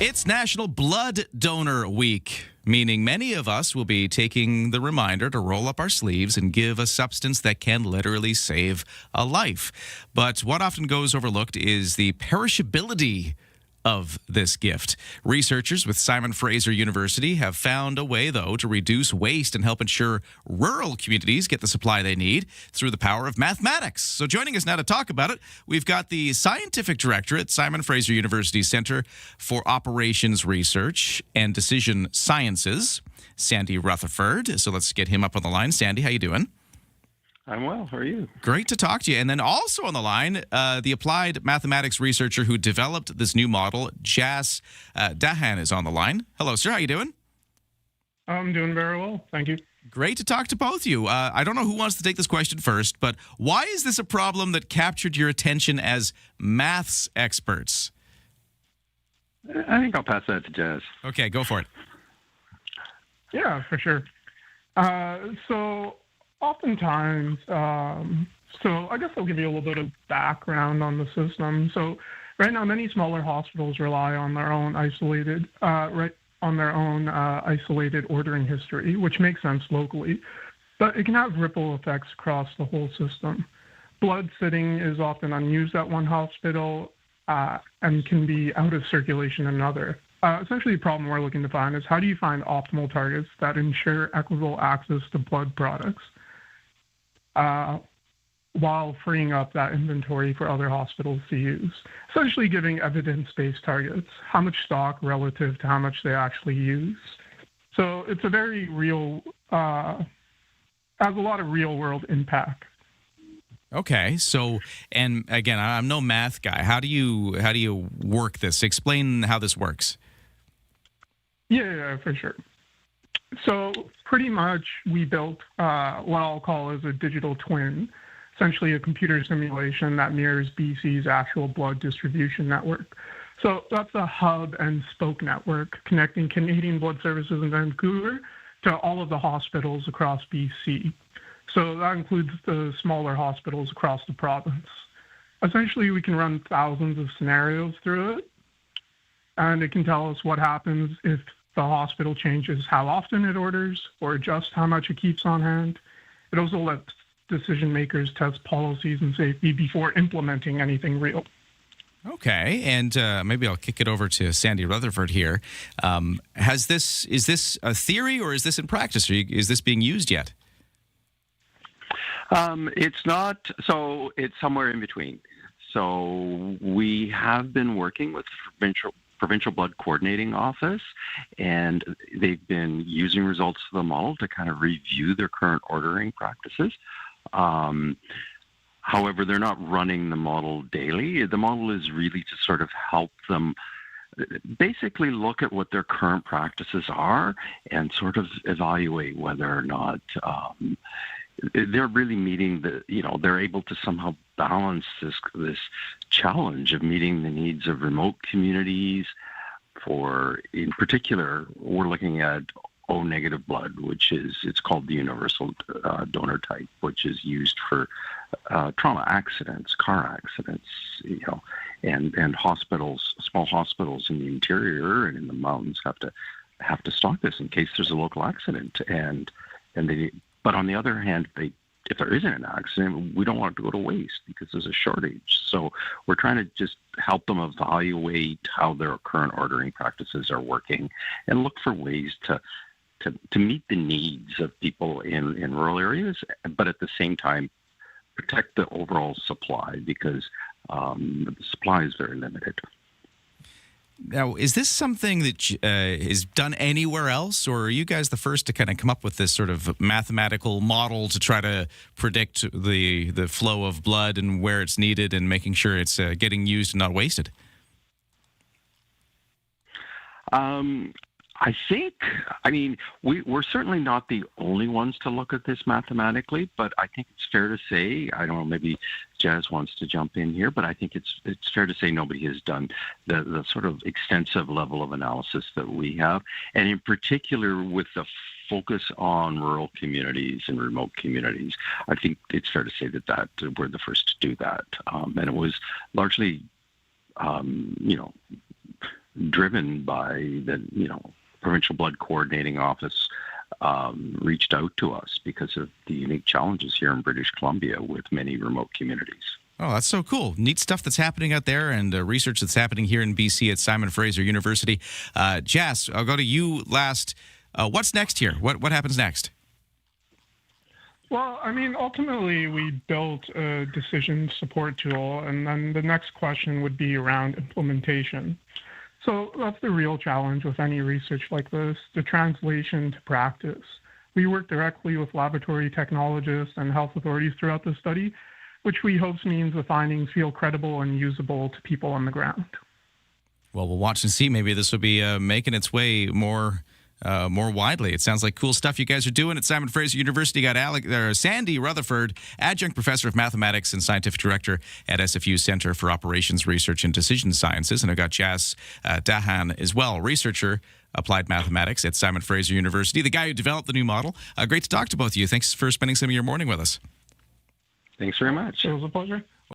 It's National Blood Donor Week, meaning many of us will be taking the reminder to roll up our sleeves and give a substance that can literally save a life. But what often goes overlooked is the perishability of this gift. Researchers with Simon Fraser University have found a way, though, to reduce waste and help ensure rural communities get the supply they need through the power of mathematics. So joining us now to talk about it, we've got the scientific director at Simon Fraser University Center for Operations Research and Decision Sciences, Sandy Rutherford. So let's get him up on the line. Sandy, how you doing? I'm well. How are you? Great to talk to you. And then also on the line, the applied mathematics researcher who developed this new model, Jas Dhahan, is on the line. Hello, sir. How you doing? I'm doing very well. Thank you. Great to talk to both of you. I don't know who wants to take this question first, but why is this a problem that captured your attention as maths experts? I think I'll pass that to Jas. Okay, go for it. Yeah, for sure. So oftentimes, so I guess I'll give you a little bit of background on the system. So right now, many smaller hospitals rely on their own isolated ordering history, which makes sense locally, but it can have ripple effects across the whole system. Blood sitting is often unused at one hospital and can be out of circulation in another. Essentially, the problem we're looking to find is how do you find optimal targets that ensure equitable access to blood products while freeing up that inventory for other hospitals to use. Essentially giving evidence-based targets, how much stock relative to how much they actually use. So it's a very real, has a lot of real-world impact. Okay, so, and again, I'm no math guy. How do you work this? Explain how this works. Yeah, for sure. So pretty much we built what I'll call as a digital twin, essentially a computer simulation that mirrors BC's actual blood distribution network. So that's a hub and spoke network connecting Canadian Blood Services in Vancouver to all of the hospitals across BC. So that includes the smaller hospitals across the province. Essentially, we can run thousands of scenarios through it, and it can tell us what happens if the hospital changes how often it orders or adjusts how much it keeps on hand. It also lets decision makers test policies and safety before implementing anything real. Okay, and maybe I'll kick it over to Sandy Rutherford here. Is this a theory or is this in practice? Is this being used yet? It's not, so it's somewhere in between. So we have been working with Provincial Blood Coordinating Office, and they've been using results of the model to kind of review their current ordering practices. However, they're not running the model daily. The model is really to sort of help them basically look at what their current practices are and sort of evaluate whether or not they're really meeting they're able to somehow balance this challenge of meeting the needs of remote communities. In particular, we're looking at O-negative blood, it's called the universal donor type, which is used for trauma accidents, car accidents, and hospitals, small hospitals in the interior and in the mountains have to stock this in case there's a local accident. But on the other hand, if there isn't an accident, we don't want it to go to waste because there's a shortage. So we're trying to just help them evaluate how their current ordering practices are working and look for ways to meet the needs of people in rural areas, but at the same time, protect the overall supply because the supply is very limited. Now, is this something that is done anywhere else, or are you guys the first to kind of come up with this sort of mathematical model to try to predict the flow of blood and where it's needed and making sure it's getting used and not wasted? We're certainly not the only ones to look at this mathematically, but I think it's fair to say, I don't know, maybe Jas wants to jump in here, but I think it's fair to say nobody has done the sort of extensive level of analysis that we have, and in particular with the focus on rural communities and remote communities. I think it's fair to say that we're the first to do that, and it was largely, driven by the, Provincial Blood Coordinating Office reached out to us because of the unique challenges here in British Columbia with many remote communities. Oh, that's so cool. Neat stuff that's happening out there, and research that's happening here in BC at Simon Fraser University. Jas, I'll go to you last. What's next here? What happens next? Well, ultimately, we built a decision support tool, and then the next question would be around implementation. So that's the real challenge with any research like this, the translation to practice. We work directly with laboratory technologists and health authorities throughout the study, which we hope means the findings feel credible and usable to people on the ground. Well, we'll watch and see. Maybe this will be making its way more widely. It sounds like cool stuff you guys are doing at Simon Fraser University. You got Sandy Rutherford, adjunct professor of mathematics and scientific director at SFU's Center for Operations Research and Decision Sciences. And I've got Jas Dhahan as well, researcher, applied mathematics at Simon Fraser University, the guy who developed the new model. Great to talk to both of you. Thanks for spending some of your morning with us. Thanks very much. It was a pleasure.